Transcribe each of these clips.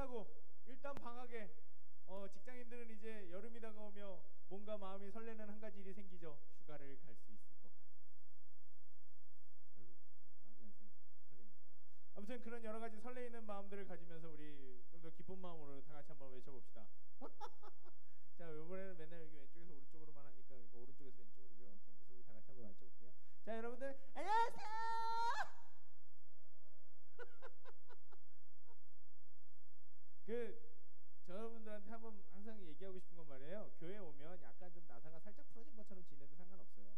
끝나고 일단 방학에 직장인들은 이제 여름이 다가오며 뭔가 마음이 설레는 한 가지 일이 생기죠. 휴가를 갈 수 있을 것 같아요. 별로 마음이 안 설레니까요. 아무튼 그런 여러 가지 설레이는 마음들을 가지면서 우리 좀 더 기쁜 마음으로 다 같이 한번 외쳐봅시다. 자, 이번에는 맨날 여기 왼쪽에서 오른쪽으로만 하니까 그러니까 오른쪽에서 왼쪽으로 이렇게 하면서 우리 다 같이 한번 외쳐볼게요. 자, 여러분들 안녕하세요. 여러분들한테 한번 항상 얘기하고 싶은 건 말이에요. 교회 오면 약간 좀 나사가 살짝 부러진 것처럼 지내도 상관없어요.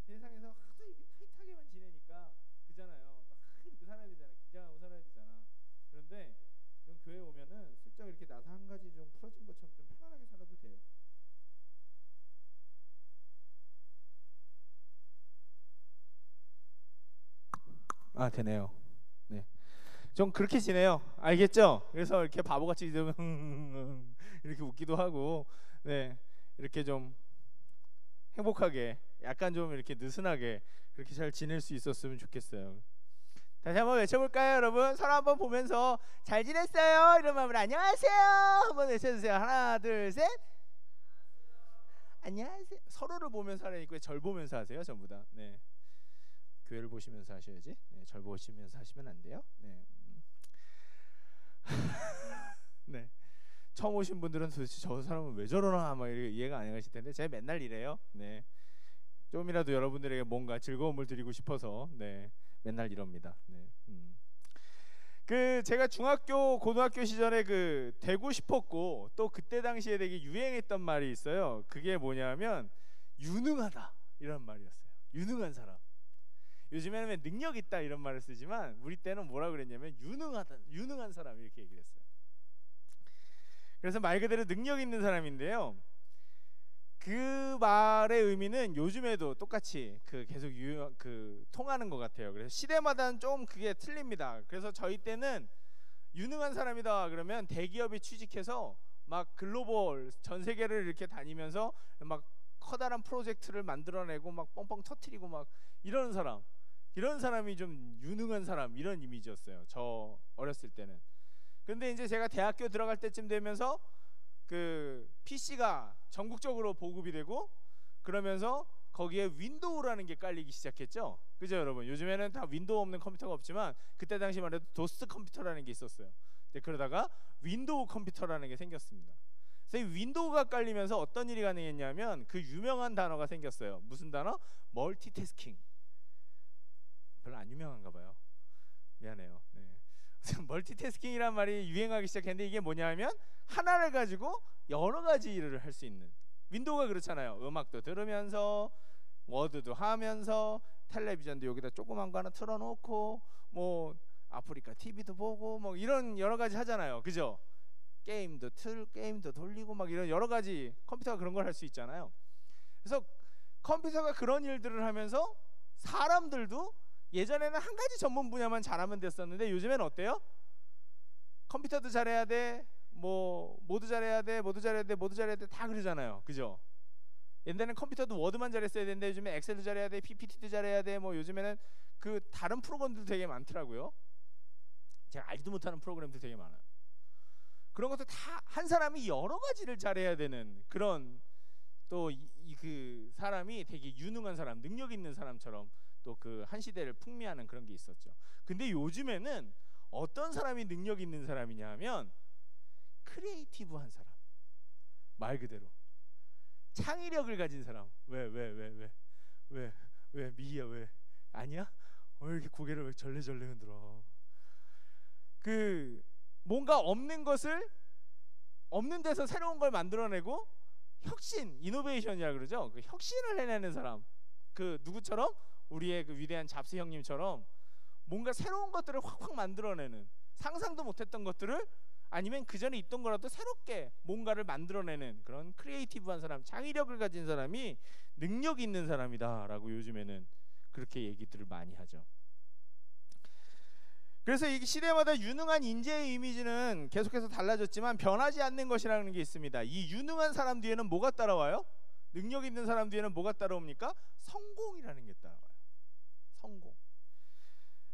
세상에서 하도 이렇게 타이트하게만 지내니까 그잖아요. 막 이렇게 살아야 되잖아. 긴장하고 살아야 되잖아. 그런데 좀 교회 오면은 슬쩍 이렇게 나사 한 가지 좀 부러진 것처럼 좀 편안하게 살아도 돼요. 아, 되네요. 네. 좀 그렇게 지내요. 알겠죠? 그래서 이렇게 바보같이 좀 이렇게 웃기도 하고, 네, 이렇게 좀 행복하게, 약간 좀 이렇게 느슨하게 그렇게 잘 지낼 수 있었으면 좋겠어요. 다시 한번 외쳐볼까요, 여러분? 서로 한번 보면서 잘 지냈어요? 이런 마음으로 안녕하세요 한번 외쳐주세요. 하나, 둘, 셋. 안녕하세요. 서로를 보면서 하라니까 절 보면서 하세요, 전부 다. 네. 교회를 보시면서 하셔야지. 네, 절 보시면서 하시면 안 돼요. 네. 네. 처음 오신 분들은 도대체 저 사람은 왜 저러나 막 이해가 안 가실 텐데 제가 맨날 이래요. 네. 좀이라도 여러분들에게 뭔가 즐거움을 드리고 싶어서 네, 맨날 이럽니다. 네. 제가 중학교, 고등학교 시절에 되고 싶었고 또 그때 당시에 되게 유행했던 말이 있어요. 그게 뭐냐면 유능하다 이런 말이었어요. 유능한 사람. 요즘에는 능력 있다 이런 말을 쓰지만 우리 때는 뭐라 그랬냐면 유능하다, 유능한 사람 이렇게 얘기를 했어요. 그래서 말 그대로 능력 있는 사람인데요. 그 말의 의미는 요즘에도 똑같이 계속 통하는 것 같아요. 그래서 시대마다는 좀 그게 틀립니다. 그래서 저희 때는 유능한 사람이다 그러면 대기업에 취직해서 막 글로벌 전 세계를 이렇게 다니면서 막 커다란 프로젝트를 만들어내고 막 뻥뻥 터트리고 막 이런 사람, 이런 사람이 좀 유능한 사람 이런 이미지였어요. 저 어렸을 때는. 근데 이제 제가 대학교 들어갈 때쯤 되면서 PC가 전국적으로 보급이 되고 그러면서 거기에 윈도우라는 게 깔리기 시작했죠. 그죠, 여러분? 요즘에는 다 윈도우 없는 컴퓨터가 없지만 그때 당시만 해도 도스 컴퓨터라는 게 있었어요. 그러다가 윈도우 컴퓨터라는 게 생겼습니다. 그래서 이 윈도우가 깔리면서 어떤 일이 가능했냐면 그 유명한 단어가 생겼어요. 무슨 단어? 멀티태스킹. 별로 안 유명한가 봐요. 미안해요. 네. 멀티태스킹이란 말이 유행하기 시작했는데 이게 뭐냐면 하나를 가지고 여러 가지 일을 할 수 있는. 윈도우가 그렇잖아요. 음악도 들으면서 워드도 하면서 텔레비전도 여기다 조그만 거 하나 틀어놓고 뭐 아프리카 TV도 보고 뭐 이런 여러 가지 하잖아요. 그죠? 게임도 돌리고 막 이런 여러 가지 컴퓨터가 그런 걸 할 수 있잖아요. 그래서 컴퓨터가 그런 일들을 하면서 사람들도 예전에는 한 가지 전문 분야만 잘하면 됐었는데 요즘에는 어때요? 컴퓨터도 잘해야 돼, 뭐 모두 잘해야 돼, 모두 잘해야 돼, 모두 잘해야 돼 다 그러잖아요. 그죠? 옛날에는 컴퓨터도 워드만 잘했어야 되는데 요즘에 엑셀도 잘해야 돼, PPT도 잘해야 돼, 뭐 요즘에는 다른 프로그램도 되게 많더라고요. 제가 알지도 못하는 프로그램도 되게 많아요. 그런 것도 다 한 사람이 여러 가지를 잘해야 되는 그런 또 그 사람이 되게 유능한 사람, 능력 있는 사람처럼 또 한 시대를 풍미하는 그런 게 있었죠. 근데 요즘에는 어떤 사람이 능력 있는 사람이냐 하면 크리에이티브한 사람, 말 그대로 창의력을 가진 사람. 왜 미희야 왜 아니야? 왜 이렇게 고개를 왜 절레절레 흔들어? 뭔가 없는 것을 없는 데서 새로운 걸 만들어내고 혁신, 이노베이션이라 그러죠. 혁신을 해내는 사람. 누구처럼? 우리의 위대한 잡스 형님처럼 뭔가 새로운 것들을 확확 만들어내는, 상상도 못했던 것들을 아니면 그 전에 있던 거라도 새롭게 뭔가를 만들어내는 그런 크리에이티브한 사람, 창의력을 가진 사람이 능력 있는 사람이다라고 요즘에는 그렇게 얘기들을 많이 하죠. 그래서 이 시대마다 유능한 인재의 이미지는 계속해서 달라졌지만 변하지 않는 것이라는 게 있습니다. 이 유능한 사람 뒤에는 뭐가 따라와요? 능력 있는 사람 뒤에는 뭐가 따라옵니까? 성공이라는 게 따라와요.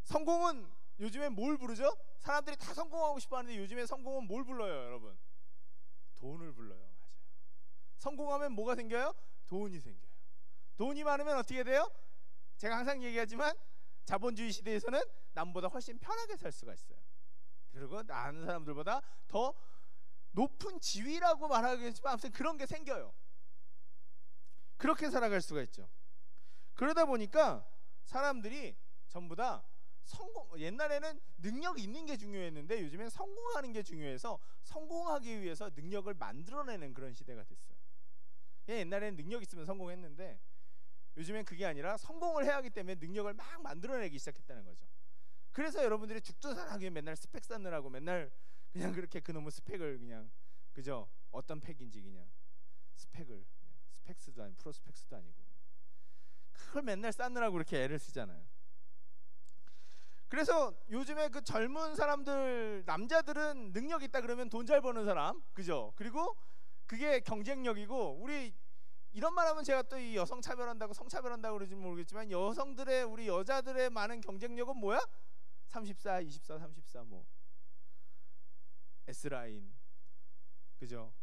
성공은 요즘엔 뭘 부르죠? 사람들이 다 성공하고 싶어 하는데 요즘에 성공은 뭘 불러요, 여러분? 돈을 불러요. 맞아요. 성공하면 뭐가 생겨요? 돈이 생겨요. 돈이 많으면 어떻게 돼요? 제가 항상 얘기하지만 자본주의 시대에서는 남보다 훨씬 편하게 살 수가 있어요. 그리고 아는 사람들보다 더 높은 지위라고 말하겠지만 아무튼 그런 게 생겨요. 그렇게 살아갈 수가 있죠. 그러다 보니까 사람들이 전부 다 옛날에는 능력 있는 게 중요했는데 요즘엔 성공하는 게 중요해서 성공하기 위해서 능력을 만들어내는 그런 시대가 됐어요. 옛날에는 능력 있으면 성공했는데 요즘엔 그게 아니라 성공을 해야 하기 때문에 능력을 막 만들어내기 시작했다는 거죠. 그래서 여러분들이 죽도 살아가게 맨날 스펙 쌓느라고 맨날 그냥 그렇게 그놈의 스펙을 그냥 그죠? 어떤 팩인지 그냥 스펙을 그냥 스펙스도 아니고 프로스펙스도 아니고 그걸 맨날 쌓느라고 그렇게 애를 쓰잖아요. 그래서 요즘에 그 젊은 사람들 남자들은 능력 있다 그러면 돈 잘 버는 사람 그죠? 그리고 그게 경쟁력이고 우리 이런 말하면 제가 또 이 여성 차별한다고 성차별한다고 그러지 모르겠지만 여성들의 우리 여자들의 많은 경쟁력은 뭐야? 34, 24, 34 뭐 S라인 그죠?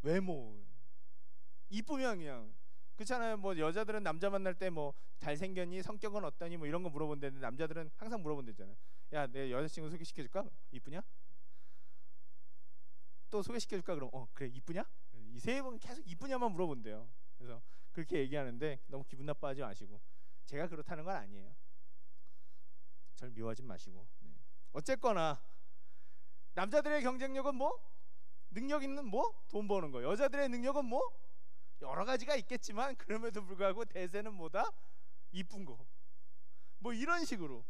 외모 이쁘면 그냥 그렇잖아요. 뭐 여자들은 남자 만날 때 뭐 잘생겼니? 성격은 어떠니? 뭐 이런 거 물어본다는데 남자들은 항상 물어본다잖아요. 야, 내 여자친구 소개시켜줄까? 이쁘냐? 또 소개시켜줄까? 그럼 그래 이쁘냐? 이 세 번 계속 이쁘냐만 물어본대요. 그래서 그렇게 얘기하는데 너무 기분 나빠하지 마시고 제가 그렇다는 건 아니에요. 절 미워하지 마시고 네. 어쨌거나 남자들의 경쟁력은 뭐? 능력 있는 뭐? 돈 버는 거. 여자들의 능력은 뭐? 여러 가지가 있겠지만 그럼에도 불구하고 대세는 뭐다? 이쁜 거. 뭐 이런 식으로.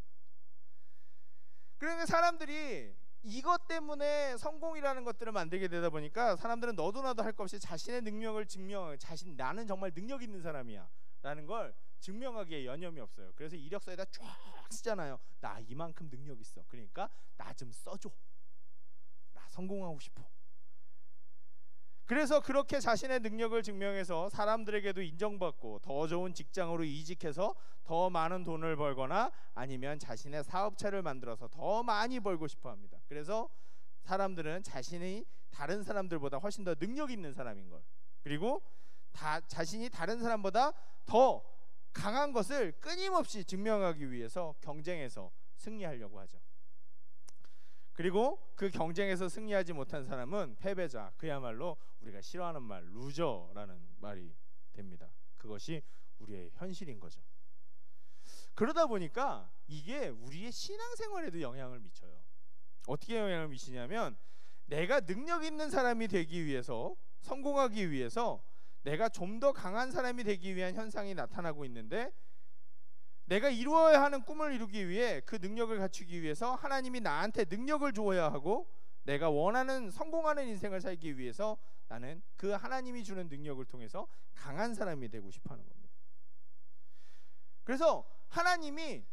그러니까 사람들이 이것 때문에 성공이라는 것들을 만들게 되다 보니까 사람들은 너도 나도 할 것 없이 자신의 능력을 나는 정말 능력 있는 사람이야 라는 걸 증명하기에 여념이 없어요. 그래서 이력서에다 쫙 쓰잖아요. 나 이만큼 능력 있어. 그러니까 나 좀 써줘. 나 성공하고 싶어. 그래서 그렇게 자신의 능력을 증명해서 사람들에게도 인정받고 더 좋은 직장으로 이직해서 더 많은 돈을 벌거나 아니면 자신의 사업체를 만들어서 더 많이 벌고 싶어 합니다. 그래서 사람들은 자신이 다른 사람들보다 훨씬 더 능력 있는 사람인 걸, 그리고 자신이 다른 사람보다 더 강한 것을 끊임없이 증명하기 위해서 경쟁해서 승리하려고 하죠. 그리고 그 경쟁에서 승리하지 못한 사람은 패배자, 그야말로 우리가 싫어하는 말 루저라는 말이 됩니다. 그것이 우리의 현실인 거죠. 그러다 보니까 이게 우리의 신앙생활에도 영향을 미쳐요. 어떻게 영향을 미치냐면 내가 능력 있는 사람이 되기 위해서, 성공하기 위해서 내가 좀 더 강한 사람이 되기 위한 현상이 나타나고 있는데, 내가 이루어야 하는 꿈을 이루기 위해 그 능력을 갖추기 위해서 하나님이 나한테 능력을 주어야 하고, 내가 원하는 성공하는 인생을 살기 위해서 나는 그 하나님이 주는 능력을 통해서 강한 사람이 되고 싶어 하는 겁니다. 그래서 하나님이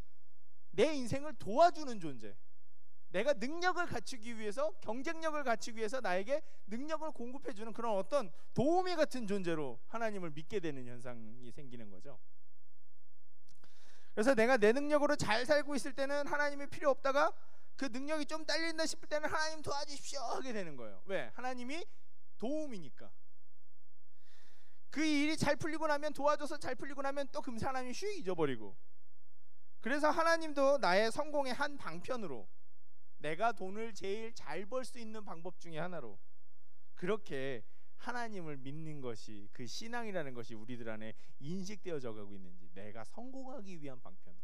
내 인생을 도와주는 존재, 내가 능력을 갖추기 위해서, 경쟁력을 갖추기 위해서 나에게 능력을 공급해주는 그런 어떤 도우미 같은 존재로 하나님을 믿게 되는 현상이 생기는 거죠. 그래서 내가 내 능력으로 잘 살고 있을 때는 하나님이 필요 없다가 그 능력이 좀 딸린다 싶을 때는 하나님 도와주십시오 하게 되는 거예요. 왜? 하나님이 도움이니까. 그 일이 잘 풀리고 나면, 도와줘서 잘 풀리고 나면 또 금세 하나님이 휙 잊어버리고. 그래서 하나님도 나의 성공의 한 방편으로, 내가 돈을 제일 잘 벌 수 있는 방법 중에 하나로 그렇게 하나님을 믿는 것이, 그 신앙이라는 것이 우리들 안에 인식되어져 가고 있는지, 내가 성공하기 위한 방편으로,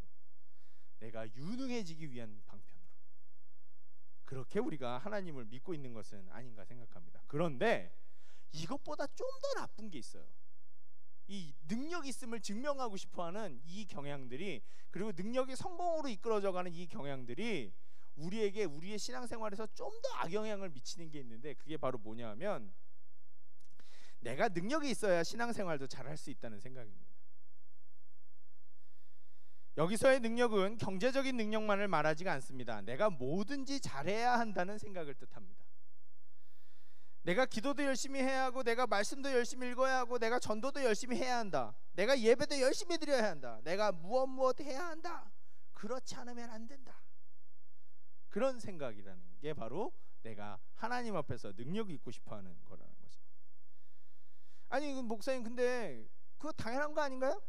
내가 유능해지기 위한 방편으로 그렇게 우리가 하나님을 믿고 있는 것은 아닌가 생각합니다. 그런데 이것보다 좀 더 나쁜 게 있어요. 이 능력 있음을 증명하고 싶어하는 이 경향들이, 그리고 능력이 성공으로 이끌어져가는 이 경향들이 우리에게, 우리의 신앙생활에서 좀 더 악영향을 미치는 게 있는데, 그게 바로 뭐냐 하면, 내가 능력이 있어야 신앙생활도 잘할 수 있다는 생각입니다. 여기서의 능력은 경제적인 능력만을 말하지가 않습니다. 내가 뭐든지 잘해야 한다는 생각을 뜻합니다. 내가 기도도 열심히 해야 하고, 내가 말씀도 열심히 읽어야 하고, 내가 전도도 열심히 해야 한다, 내가 예배도 열심히 드려야 한다, 내가 무엇 해야 한다, 그렇지 않으면 안 된다. 그런 생각이라는 게 바로 내가 하나님 앞에서 능력 있고 싶어하는 거라는 거죠. 아니 목사님 근데 그거 당연한 거 아닌가요?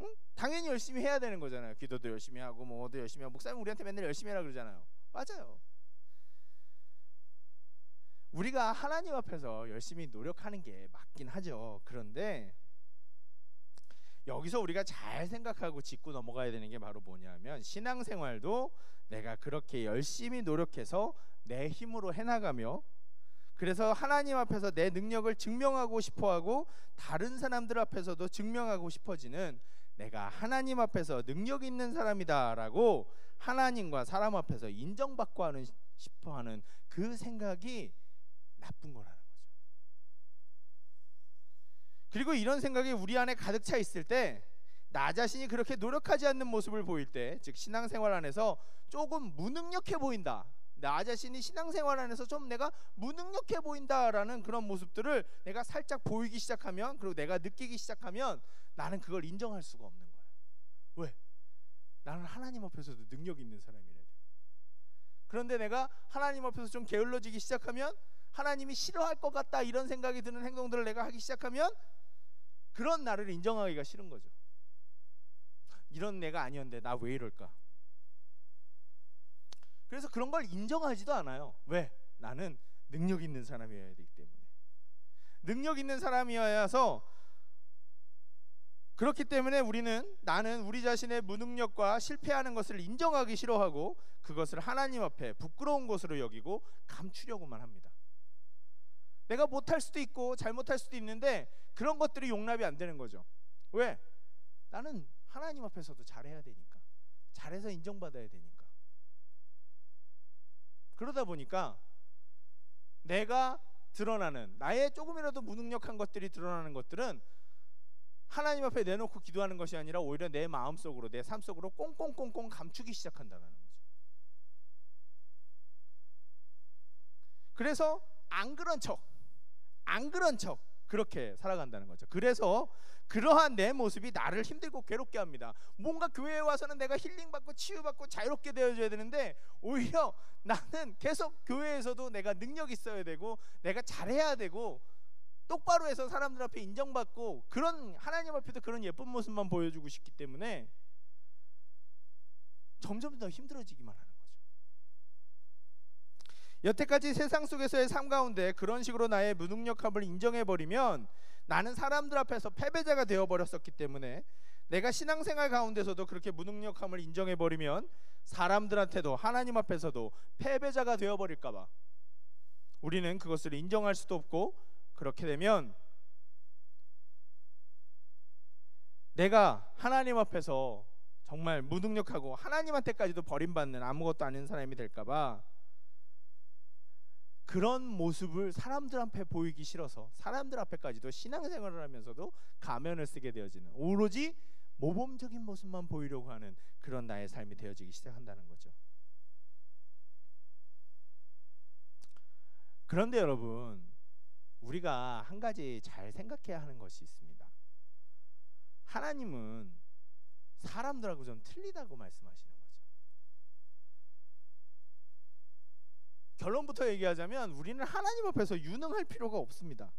응? 당연히 열심히 해야 되는 거잖아요. 기도도 열심히 하고 뭐도 열심히 하고 목사님 우리한테 맨날 열심히 해라 그러잖아요. 맞아요. 우리가 하나님 앞에서 열심히 노력하는 게 맞긴 하죠. 그런데 여기서 우리가 잘 생각하고 짚고 넘어가야 되는 게 바로 뭐냐면 신앙생활도 내가 그렇게 열심히 노력해서 내 힘으로 해나가며 그래서 하나님 앞에서 내 능력을 증명하고 싶어하고 다른 사람들 앞에서도 증명하고 싶어지는 내가 하나님 앞에서 능력 있는 사람이다 라고 하나님과 사람 앞에서 인정받고 싶어하는 그 생각이 나쁜 거라는 거죠. 그리고 이런 생각이 우리 안에 가득 차 있을 때 나 자신이 그렇게 노력하지 않는 모습을 보일 때, 즉 신앙생활 안에서 조금 무능력해 보인다, 나 자신이 신앙생활 안에서 좀 내가 무능력해 보인다라는 그런 모습들을 내가 살짝 보이기 시작하면, 그리고 내가 느끼기 시작하면 나는 그걸 인정할 수가 없는 거예요. 왜? 나는 하나님 앞에서도 능력 있는 사람이래. 그런데 내가 하나님 앞에서 좀 게을러지기 시작하면 하나님이 싫어할 것 같다 이런 생각이 드는 행동들을 내가 하기 시작하면 그런 나를 인정하기가 싫은 거죠. 이런 내가 아니었는데 나 왜 이럴까? 그래서 그런 걸 인정하지도 않아요. 왜? 나는 능력 있는 사람이어야 되기 때문에. 능력 있는 사람이어야서 그렇기 때문에 나는 우리 자신의 무능력과 실패하는 것을 인정하기 싫어하고 그것을 하나님 앞에 부끄러운 것으로 여기고 감추려고만 합니다. 내가 못할 수도 있고 잘못할 수도 있는데 그런 것들이 용납이 안 되는 거죠. 왜? 나는 하나님 앞에서도 잘해야 되니까, 잘해서 인정받아야 되니까. 그러다 보니까 내가 드러나는 나의 조금이라도 무능력한 것들이 드러나는 것들은 하나님 앞에 내놓고 기도하는 것이 아니라 오히려 내 마음속으로, 내 삶 속으로 꽁꽁꽁꽁 감추기 시작한다는 거죠. 그래서 안 그런 척 그렇게 살아간다는 거죠. 그래서 그러한 내 모습이 나를 힘들고 괴롭게 합니다. 뭔가 교회에 와서는 내가 힐링받고 치유받고 자유롭게 되어줘야 되는데 오히려 나는 계속 교회에서도 내가 능력 있어야 되고 내가 잘해야 되고 똑바로 해서 사람들 앞에 인정받고 그런 하나님 앞에도 그런 예쁜 모습만 보여주고 싶기 때문에 점점 더 힘들어지기만 하는 거죠. 여태까지 세상 속에서의 삶 가운데 그런 식으로 나의 무능력함을 인정해버리면 나는 사람들 앞에서 패배자가 되어버렸었기 때문에 내가 신앙생활 가운데서도 그렇게 무능력함을 인정해버리면 사람들한테도 하나님 앞에서도 패배자가 되어버릴까봐 우리는 그것을 인정할 수도 없고, 그렇게 되면 내가 하나님 앞에서 정말 무능력하고 하나님한테까지도 버림받는 아무것도 아닌 사람이 될까봐 그런 모습을 사람들 앞에 보이기 싫어서 사람들 앞에까지도 신앙생활을 하면서도 가면을 쓰게 되어지는, 오로지 모범적인 모습만 보이려고 하는 그런 나의 삶이 되어지기 시작한다는 거죠. 그런데 여러분, 우리가 한 가지 잘 생각해야 하는 것이 있습니다. 하나님은 사람들하고 좀 틀리다고 말씀하시는 거죠. 결론부터 얘기하자면 우리는 하나님 앞에서 유능할 필요가 없습니다.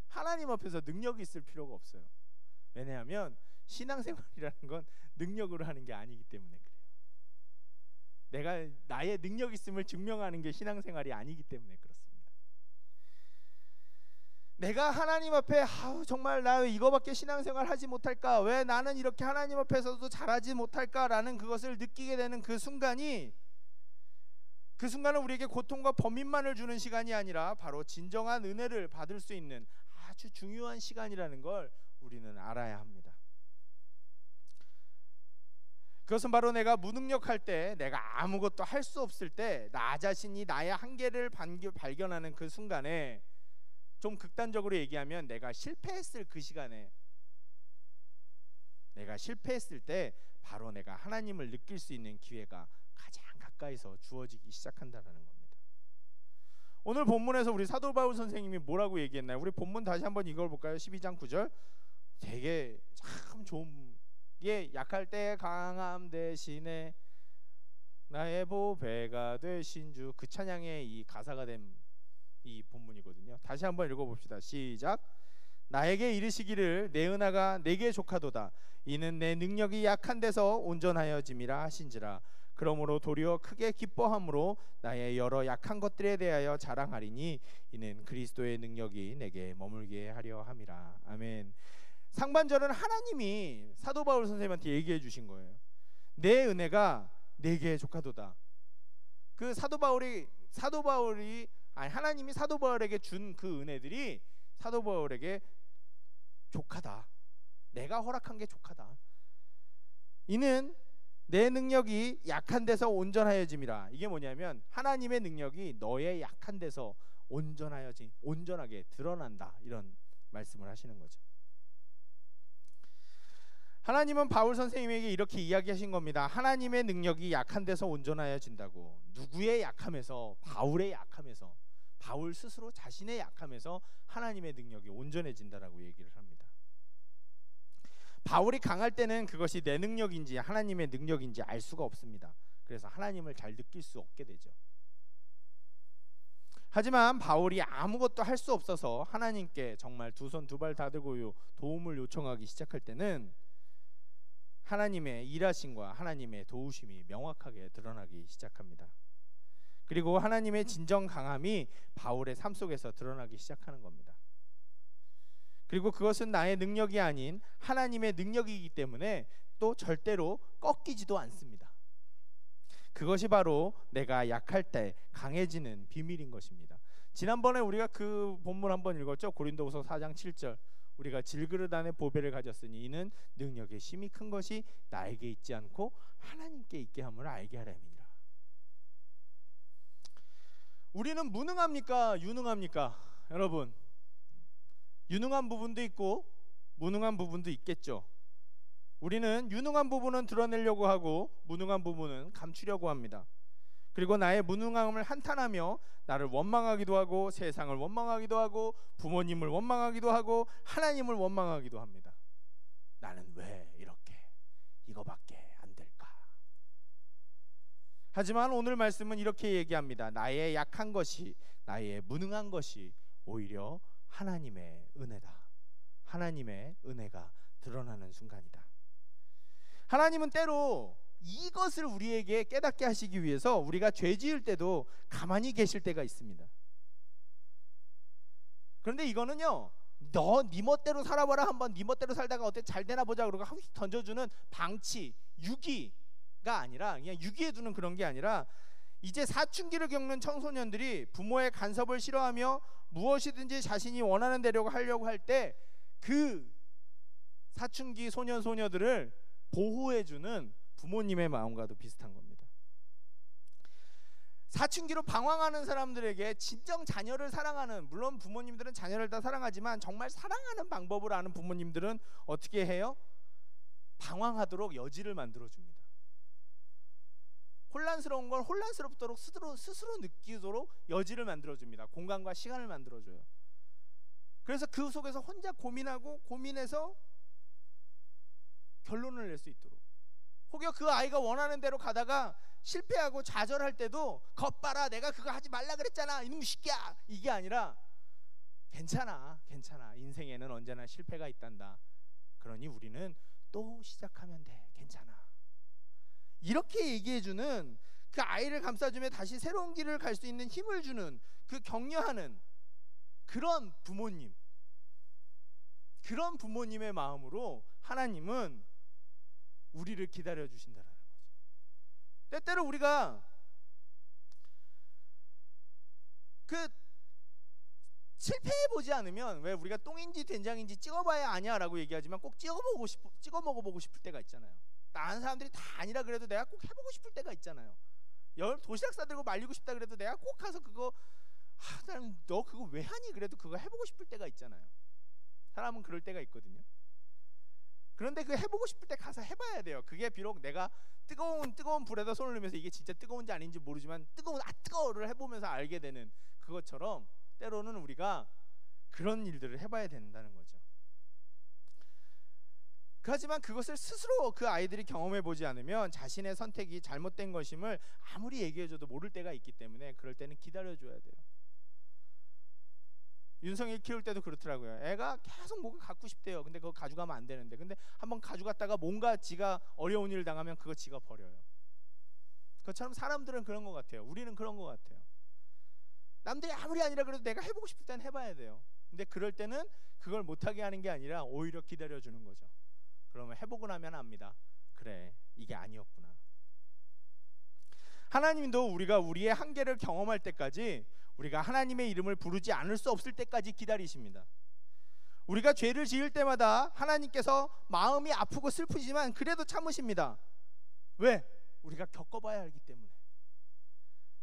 하나님 앞에서 능력이 있을 필요가 없어요. 왜냐하면 신앙생활이라는 건 능력으로 하는 게 아니기 때문에 그래요. 내가 나의 능력 있음을 증명하는 게 신앙생활이 아니기 때문에 그렇습니다. 내가 하나님 앞에 정말 나 이거밖에 신앙생활 하지 못할까, 왜 나는 이렇게 하나님 앞에서도 잘하지 못할까라는 그것을 느끼게 되는 그 순간은 우리에게 고통과 범민만을 주는 시간이 아니라 바로 진정한 은혜를 받을 수 있는 아주 중요한 시간이라는 걸 우리는 알아야 합니다. 그것은 바로 내가 무능력할 때, 내가 아무것도 할 수 없을 때, 나 자신이 나의 한계를 발견하는 그 순간에, 좀 극단적으로 얘기하면 내가 실패했을 그 시간에, 내가 실패했을 때 바로 내가 하나님을 느낄 수 있는 기회가 가장 가까이서 주어지기 시작한다는 겁니다. 오늘 본문에서 우리 사도 바울 선생님이 뭐라고 얘기했나요? 우리 본문 다시 한번 읽어볼까요? 12장 9절. 되게 참 좋은 게, 약할 때 강함 대신에 나의 보배가 되신 주, 그 찬양의 이 가사가 된 이 본문이거든요. 다시 한번 읽어봅시다. 시작. 나에게 이르시기를 내 은혜가 내게 족하도다. 이는 내 능력이 약한 데서 온전하여짐이라 하신지라. 그러므로 도리어 크게 기뻐함으로 나의 여러 약한 것들에 대하여 자랑하리니 이는 그리스도의 능력이 내게 머물게 하려 함이라. 아멘. 상반절은 하나님이 사도 바울 선생님한테 얘기해 주신 거예요. 내 은혜가 내게 족하도다. 그 하나님이 사도 바울에게 준 그 은혜들이 사도 바울에게 족하다. 내가 허락한 게 족하다. 이는 내 능력이 약한 데서 온전하여짐이라. 이게 뭐냐면 하나님의 능력이 너의 약한 데서 온전하게 드러난다. 이런 말씀을 하시는 거죠. 하나님은 바울 선생님에게 이렇게 이야기하신 겁니다. 하나님의 능력이 약한 데서 온전하여진다고. 누구의 약함에서? 바울의 약함에서, 바울 스스로 자신의 약함에서 하나님의 능력이 온전해진다라고 얘기를 합니다. 바울이 강할 때는 그것이 내 능력인지 하나님의 능력인지 알 수가 없습니다. 그래서 하나님을 잘 느낄 수 없게 되죠. 하지만 바울이 아무것도 할 수 없어서 하나님께 정말 두 손 두 발 다 들고 도움을 요청하기 시작할 때는 하나님의 일하심과 하나님의 도우심이 명확하게 드러나기 시작합니다. 그리고 하나님의 진정 강함이 바울의 삶 속에서 드러나기 시작하는 겁니다. 그리고 그것은 나의 능력이 아닌 하나님의 능력이기 때문에 또 절대로 꺾이지도 않습니다. 그것이 바로 내가 약할 때 강해지는 비밀인 것입니다. 지난번에 우리가 그 본문 한번 읽었죠. 고린도후서 4장 7절. 우리가 질그릇 안에 보배를 가졌으니 이는 능력의 심히 큰 것이 나에게 있지 않고 하나님께 있게 함을 알게 하려니라. 우리는 무능합니까? 유능합니까? 여러분, 유능한 부분도 있고 무능한 부분도 있겠죠. 우리는 유능한 부분은 드러내려고 하고 무능한 부분은 감추려고 합니다. 그리고 나의 무능함을 한탄하며 나를 원망하기도 하고 세상을 원망하기도 하고 부모님을 원망하기도 하고 하나님을 원망하기도 합니다. 나는 왜 이렇게 이거밖에 안 될까? 하지만 오늘 말씀은 이렇게 얘기합니다. 나의 약한 것이, 나의 무능한 것이 오히려 하나님의 은혜다. 하나님의 은혜가 드러나는 순간이다. 하나님은 때로 이것을 우리에게 깨닫게 하시기 위해서 우리가 죄 지을 때도 가만히 계실 때가 있습니다. 그런데 이거는요, 너 네 멋대로 살아봐라, 한번 네 멋대로 살다가 어때 잘 되나 보자 그러고 한 번씩 던져주는 방치, 유기가 아니라, 그냥 유기해 두는 그런 게 아니라, 이제 사춘기를 겪는 청소년들이 부모의 간섭을 싫어하며 무엇이든지 자신이 원하는 대로 하려고 할 때 그 사춘기 소년 소녀들을 보호해주는 부모님의 마음과도 비슷한 겁니다. 사춘기로 방황하는 사람들에게 진정 자녀를 사랑하는, 물론 부모님들은 자녀를 다 사랑하지만 정말 사랑하는 방법을 아는 부모님들은 어떻게 해요? 방황하도록 여지를 만들어줍니다. 혼란스러운 걸 혼란스럽도록 스스로 느끼도록 여지를 만들어줍니다. 공간과 시간을 만들어줘요. 그래서 그 속에서 혼자 고민하고 고민해서 결론을 낼 수 있도록, 혹여 그 아이가 원하는 대로 가다가 실패하고 좌절할 때도 겉봐라, 내가 그거 하지 말라 그랬잖아 이놈 새끼야, 이게 아니라 괜찮아, 인생에는 언제나 실패가 있단다. 그러니 우리는 또 시작하면 돼, 괜찮아. 이렇게 얘기해주는, 그 아이를 감싸주며 다시 새로운 길을 갈 수 있는 힘을 주는, 그 격려하는 그런 부모님, 그런 부모님의 마음으로 하나님은 우리를 기다려 주신다라는 거죠. 때때로 우리가 그 실패해 보지 않으면, 왜 우리가 똥인지 된장인지 찍어봐야 아냐라고 얘기하지만 꼭 찍어 먹어보고 싶을 때가 있잖아요. 다른 사람들이 다 아니라 그래도 내가 꼭 해보고 싶을 때가 있잖아요. 도시락 싸들고 말리고 싶다 그래도 내가 꼭 가서 그거, 너 그거 왜 하니? 그래도 그거 해보고 싶을 때가 있잖아요. 사람은 그럴 때가 있거든요. 그런데 그 해보고 싶을 때 가서 해봐야 돼요. 그게 비록 내가 뜨거운 불에다 손을 넣으면서 이게 진짜 뜨거운지 아닌지 모르지만 뜨거워를 해보면서 알게 되는 그것처럼, 때로는 우리가 그런 일들을 해봐야 된다는 거죠. 하지만 그것을 스스로 그 아이들이 경험해 보지 않으면 자신의 선택이 잘못된 것임을 아무리 얘기해줘도 모를 때가 있기 때문에 그럴 때는 기다려줘야 돼요. 윤성일 키울 때도 그렇더라고요. 애가 계속 뭐가 갖고 싶대요. 근데 그거 가져가면 안 되는데, 근데 한번 가져갔다가 뭔가 지가 어려운 일을 당하면 그거 지가 버려요. 그것처럼 사람들은 그런 것 같아요. 우리는 그런 것 같아요. 남들이 아무리 아니라 그래도 내가 해보고 싶을 땐 해봐야 돼요. 근데 그럴 때는 그걸 못하게 하는 게 아니라 오히려 기다려주는 거죠. 그러면 해보고 나면 압니다. 그래, 이게 아니었구나. 하나님도 우리가 우리의 한계를 경험할 때까지, 우리가 하나님의 이름을 부르지 않을 수 없을 때까지 기다리십니다. 우리가 죄를 지을 때마다 하나님께서 마음이 아프고 슬프지만 그래도 참으십니다. 왜? 우리가 겪어봐야 알기 때문에.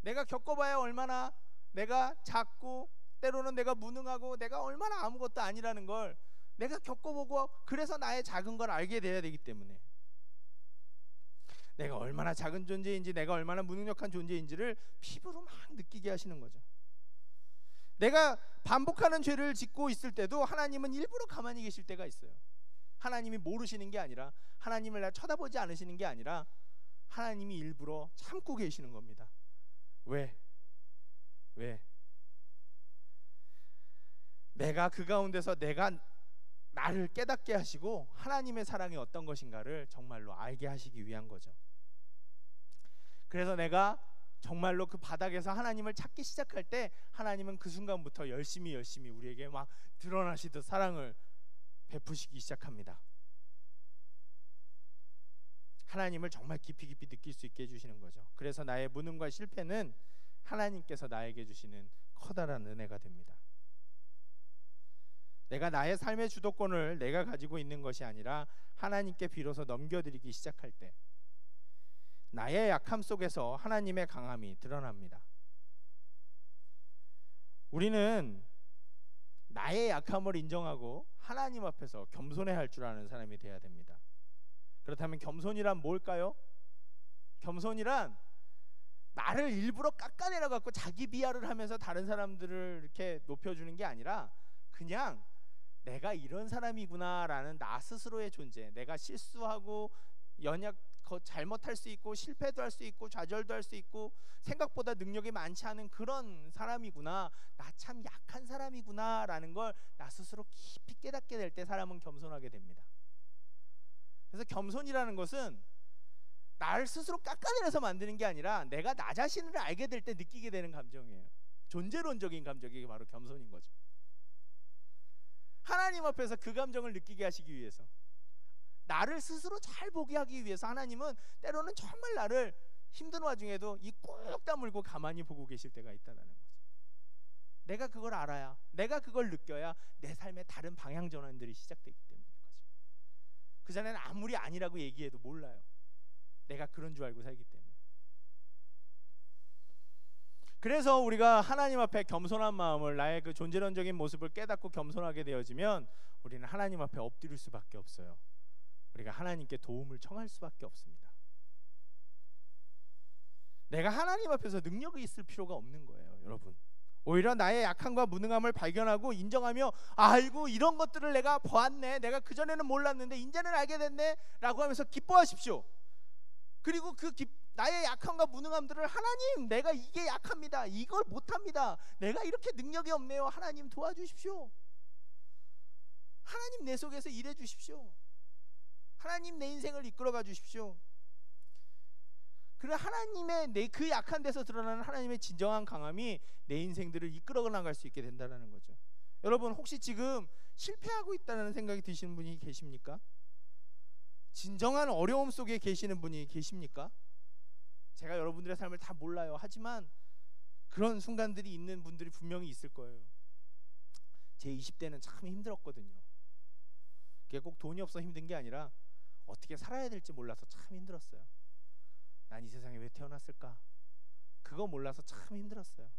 내가 겪어봐야 얼마나 내가 작고 때로는 내가 무능하고 내가 얼마나 아무것도 아니라는 걸 내가 겪어보고, 그래서 나의 작은 걸 알게 돼야 되기 때문에, 내가 얼마나 작은 존재인지, 내가 얼마나 무능력한 존재인지를 피부로 막 느끼게 하시는 거죠. 내가 반복하는 죄를 짓고 있을 때도 하나님은 일부러 가만히 계실 때가 있어요. 하나님이 모르시는 게 아니라, 하나님을 나 쳐다보지 않으시는 게 아니라 하나님이 일부러 참고 계시는 겁니다. 왜? 내가 그 가운데서 내가 나를 깨닫게 하시고 하나님의 사랑이 어떤 것인가를 정말로 알게 하시기 위한 거죠. 그래서 내가 정말로 그 바닥에서 하나님을 찾기 시작할 때 하나님은 그 순간부터 열심히 우리에게 막 드러나시듯 사랑을 베푸시기 시작합니다. 하나님을 정말 깊이 느낄 수 있게 해주시는 거죠. 그래서 나의 무능과 실패는 하나님께서 나에게 주시는 커다란 은혜가 됩니다. 내가 나의 삶의 주도권을 내가 가지고 있는 것이 아니라 하나님께 비로소 넘겨드리기 시작할 때 나의 약함 속에서 하나님의 강함이 드러납니다. 우리는 나의 약함을 인정하고 하나님 앞에서 겸손해야 할 줄 아는 사람이 되어야 됩니다. 그렇다면 겸손이란 뭘까요? 겸손이란 나를 일부러 깎아내려 갖고 자기 비하를 하면서 다른 사람들을 이렇게 높여주는 게 아니라, 그냥 내가 이런 사람이구나 라는 나 스스로의 존재, 내가 실수하고 잘못할 수 있고 실패도 할 수 있고 좌절도 할 수 있고 생각보다 능력이 많지 않은 그런 사람이구나, 나 참 약한 사람이구나 라는 걸 나 스스로 깊이 깨닫게 될 때 사람은 겸손하게 됩니다. 그래서 겸손이라는 것은 나를 스스로 깎아내려서 만드는 게 아니라 내가 나 자신을 알게 될 때 느끼게 되는 감정이에요. 존재론적인 감정이 바로 겸손인 거죠. 하나님 앞에서 그 감정을 느끼게 하시기 위해서, 나를 스스로 잘 보게 하기 위해서 하나님은 때로는 정말 나를 힘든 와중에도 이 꾹 다물고 가만히 보고 계실 때가 있다는 거죠. 내가 그걸 알아야, 내가 그걸 느껴야 내 삶의 다른 방향 전환들이 시작되기 때문인 거죠. 그전에는 아무리 아니라고 얘기해도 몰라요. 내가 그런 줄 알고 살기 때문에. 그래서 우리가 하나님 앞에 겸손한 마음을, 나의 그 존재론적인 모습을 깨닫고 겸손하게 되어지면 우리는 하나님 앞에 엎드릴 수밖에 없어요. 우리가 하나님께 도움을 청할 수밖에 없습니다. 내가 하나님 앞에서 능력이 있을 필요가 없는 거예요, 여러분. 오히려 나의 약함과 무능함을 발견하고 인정하며, 아이고 이런 것들을 내가 보았네, 내가 그전에는 몰랐는데 이제는 알게 됐네 라고 하면서 기뻐하십시오. 그리고 나의 약함과 무능함들을, 하나님 내가 이게 약합니다, 이걸 못합니다, 내가 이렇게 능력이 없네요, 하나님 도와주십시오. 하나님 내 속에서 일해 주십시오. 하나님 내 인생을 이끌어가 주십시오. 그래, 하나님의 그 약한 데서 드러나는 하나님의 진정한 강함이 내 인생들을 이끌어 나갈 수 있게 된다는 거죠. 여러분, 혹시 지금 실패하고 있다는 생각이 드시는 분이 계십니까? 진정한 어려움 속에 계시는 분이 계십니까? 제가 여러분들의 삶을 다 몰라요. 하지만 그런 순간들이 있는 분들이 분명히 있을 거예요. 제 20대는 참 힘들었거든요. 그게 꼭 돈이 없어 힘든 게 아니라 어떻게 살아야 될지 몰라서 참 힘들었어요. 난 이 세상에 왜 태어났을까? 그거 몰라서 참 힘들었어요.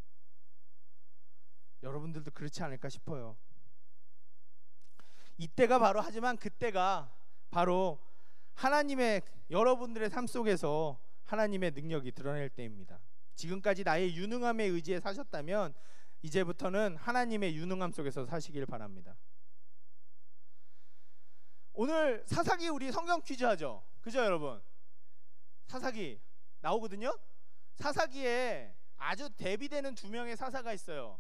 여러분들도 그렇지 않을까 싶어요. 이때가 바로, 하지만 그때가 바로 하나님의, 여러분들의 삶 속에서 하나님의 능력이 드러낼 때입니다. 지금까지 나의 유능함에 의지해 사셨다면 이제부터는 하나님의 유능함 속에서 사시길 바랍니다. 오늘 사사기 우리 성경 퀴즈 하죠. 그죠 여러분? 사사기 나오거든요. 사사기에 아주 대비되는 두 명의 사사가 있어요.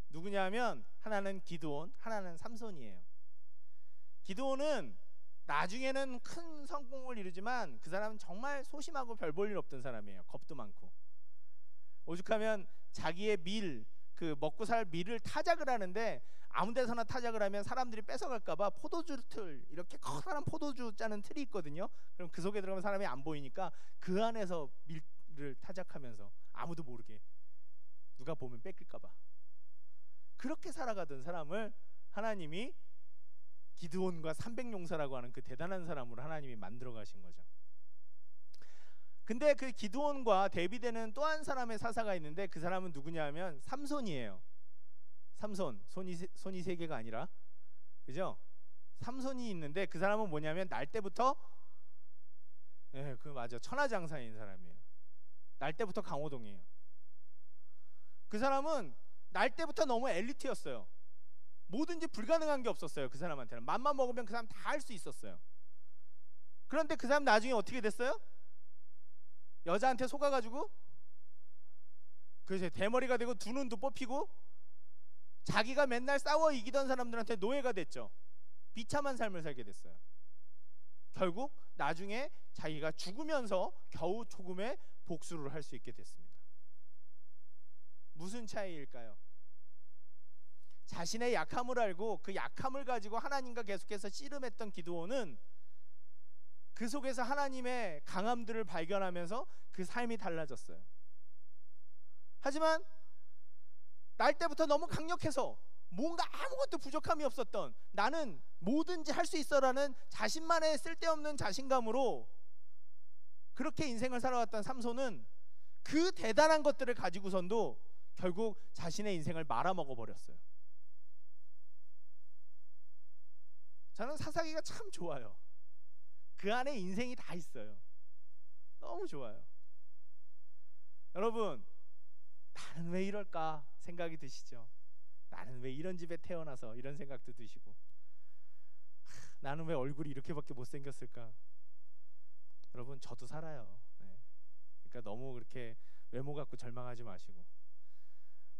누구냐면 하나는 기드온, 하나는 삼손이에요. 기드온은 나중에는 큰 성공을 이루지만 그 사람은 정말 소심하고 별 볼 일 없던 사람이에요. 겁도 많고. 오죽하면 자기의 그 먹고 살 밀을 타작을 하는데 아무 데서나 타작을 하면 사람들이 뺏어갈까봐 포도주 틀, 이렇게 커다란 포도주 짜는 틀이 있거든요. 그럼 그 속에 들어가면 사람이 안 보이니까 그 안에서 밀을 타작하면서 아무도 모르게, 누가 보면 뺏길까봐 그렇게 살아가던 사람을 하나님이 기드온과 300용사라고 하는 그 대단한 사람으로 하나님이 만들어 가신 거죠. 근데 그 기드온과 대비되는 또 한 사람의 사사가 있는데 그 사람은 누구냐 하면 삼손이에요. 삼손, 손이 세 개가 아니라, 그죠? 삼손이 있는데 그 사람은 뭐냐면 날 때부터, 그 맞아, 천하장사인 사람이에요. 날 때부터 강호동이에요. 그 사람은 날 때부터 너무 엘리트였어요. 뭐든지 불가능한 게 없었어요. 그 사람한테는 맘만 먹으면 그 사람 다 할 수 있었어요. 그런데 그 사람 나중에 어떻게 됐어요? 여자한테 속아가지고 그래서 대머리가 되고 두 눈도 뽑히고 자기가 맨날 싸워 이기던 사람들한테 노예가 됐죠. 비참한 삶을 살게 됐어요. 결국 나중에 자기가 죽으면서 겨우 조금의 복수를 할 수 있게 됐습니다. 무슨 차이일까요? 자신의 약함을 알고 그 약함을 가지고 하나님과 계속해서 씨름했던 기드온은 그 속에서 하나님의 강함들을 발견하면서 그 삶이 달라졌어요. 하지만 날 때부터 너무 강력해서 뭔가 아무것도 부족함이 없었던, 나는 뭐든지 할 수 있어라는 자신만의 쓸데없는 자신감으로 그렇게 인생을 살아왔던 삼손은 그 대단한 것들을 가지고선도 결국 자신의 인생을 말아먹어 버렸어요. 저는 사사기가 참 좋아요. 그 안에 인생이 다 있어요. 너무 좋아요. 여러분, 나는 왜 이럴까 생각이 드시죠? 나는 왜 이런 집에 태어나서, 이런 생각도 드시고, 나는 왜 얼굴이 이렇게밖에 못생겼을까? 여러분, 저도 살아요. 그러니까 너무 그렇게 외모 갖고 절망하지 마시고,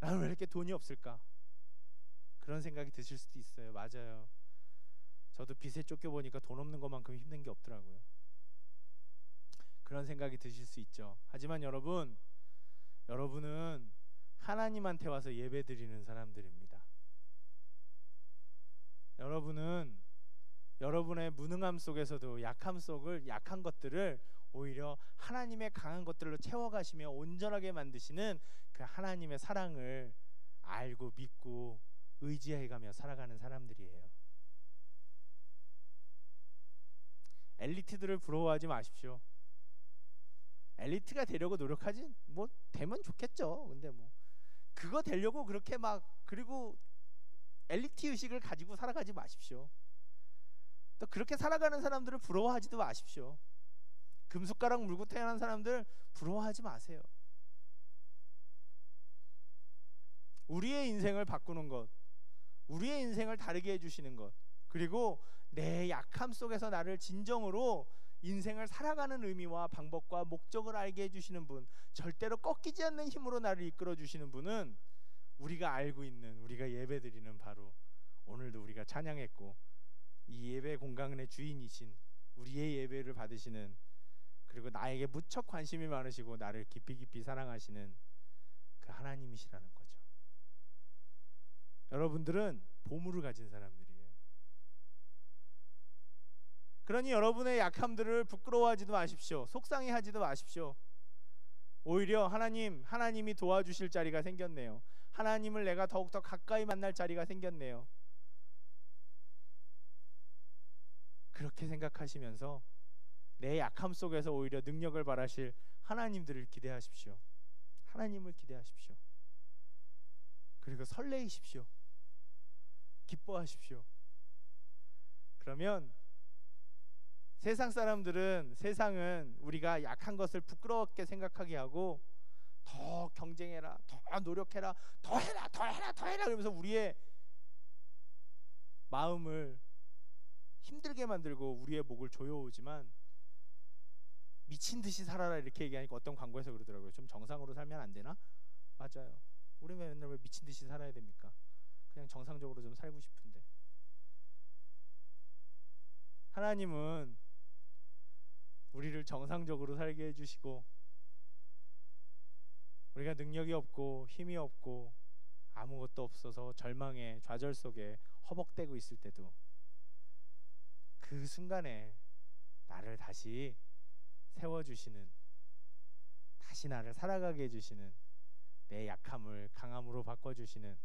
나는 왜 이렇게 돈이 없을까? 그런 생각이 드실 수도 있어요. 맞아요. 저도 빚에 쫓겨보니까 돈 없는 것만큼 힘든 게 없더라고요. 그런 생각이 드실 수 있죠. 하지만 여러분은 하나님한테 와서 예배드리는 사람들입니다. 여러분은 여러분의 무능함 속에서도 약한 것들을 오히려 하나님의 강한 것들로 채워가시며 온전하게 만드시는 그 하나님의 사랑을 알고 믿고 의지해가며 살아가는 사람들이에요. 엘리트들을 부러워하지 마십시오. 엘리트가 되려고 노력하지 뭐 되면 좋겠죠. 근데 뭐 그거 되려고 그렇게 그리고 엘리트 의식을 가지고 살아가지 마십시오. 또 그렇게 살아가는 사람들을 부러워하지도 마십시오. 금숟가락 물고 태어난 사람들 부러워하지 마세요. 우리의 인생을 바꾸는 것, 우리의 인생을 다르게 해주시는 것, 그리고 내 약함 속에서 나를 진정으로 인생을 살아가는 의미와 방법과 목적을 알게 해주시는 분, 절대로 꺾이지 않는 힘으로 나를 이끌어 주시는 분은 우리가 알고 있는, 우리가 예배드리는 바로 오늘도 우리가 찬양했고 이 예배 공간의 주인이신, 우리의 예배를 받으시는, 그리고 나에게 무척 관심이 많으시고 나를 깊이 깊이 사랑하시는 그 하나님이시라는 거죠. 여러분들은 보물을 가진 사람들이에요. 그러니 여러분의 약함들을 부끄러워하지도 마십시오. 속상해하지도 마십시오. 오히려 하나님이 도와주실 자리가 생겼네요. 하나님을 내가 더욱더 가까이 만날 자리가 생겼네요. 그렇게 생각하시면서 내 약함 속에서 오히려 능력을 발하실 하나님들을 기대하십시오. 하나님을 기대하십시오. 그리고 설레이십시오. 기뻐하십시오. 그러면 세상은 우리가 약한 것을 부끄럽게 생각하게 하고 더 경쟁해라, 더 노력해라, 더 해라 그러면서 우리의 마음을 힘들게 만들고 우리의 목을 조여오지만 미친 듯이 살아라 이렇게 얘기하니까 어떤 광고에서 그러더라고요. 좀 정상으로 살면 안 되나? 맞아요. 우리 맨날 왜 미친 듯이 살아야 됩니까? 그냥 정상적으로 좀 살고 싶은데. 하나님은 우리를 정상적으로 살게 해주시고, 우리가 능력이 없고 힘이 없고 아무것도 없어서 절망에 좌절 속에 허벅대고 있을 때도 그 순간에 나를 다시 세워주시는, 다시 나를 살아가게 해주시는, 내 약함을 강함으로 바꿔주시는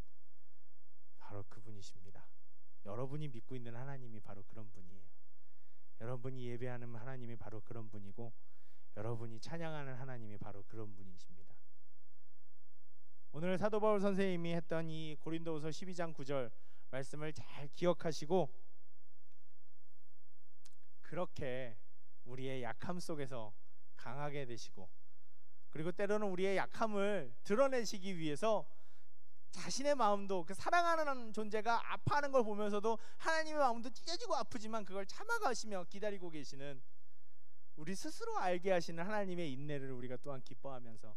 바로 그분이십니다. 여러분이 믿고 있는 하나님이 바로 그런 분이에요. 여러분이 예배하는 하나님이 바로 그런 분이고, 여러분이 찬양하는 하나님이 바로 그런 분이십니다. 오늘 사도 바울 선생님이 했던 이 고린도후서 12장 9절 말씀을 잘 기억하시고, 그렇게 우리의 약함 속에서 강하게 되시고, 그리고 때로는 우리의 약함을 드러내시기 위해서 자신의 마음도, 그 사랑하는 존재가 아파하는 걸 보면서도 하나님의 마음도 찢어지고 아프지만 그걸 참아가시며 기다리고 계시는, 우리 스스로 알게 하시는 하나님의 인내를 우리가 또한 기뻐하면서,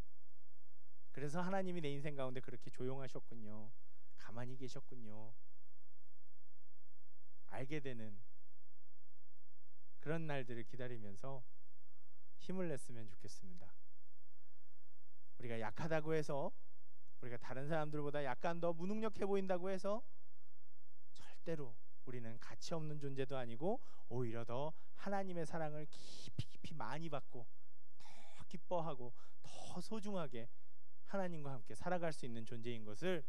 그래서 하나님이 내 인생 가운데 그렇게 조용하셨군요, 가만히 계셨군요, 알게 되는 그런 날들을 기다리면서 힘을 냈으면 좋겠습니다. 우리가 약하다고 해서, 우리가 다른 사람들보다 약간 더 무능력해 보인다고 해서 절대로 우리는 가치 없는 존재도 아니고, 오히려 더 하나님의 사랑을 깊이 많이 받고 더 기뻐하고 더 소중하게 하나님과 함께 살아갈 수 있는 존재인 것을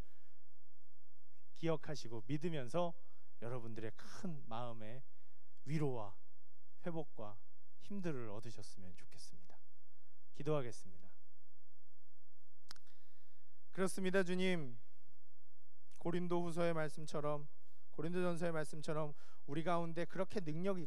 기억하시고 믿으면서 여러분들의 큰 마음의 위로와 회복과 힘들을 얻으셨으면 좋겠습니다. 기도하겠습니다. 그렇습니다. 주님, 고린도후서의 말씀처럼, 고린도전서의 말씀처럼 우리 가운데 그렇게 능력 있고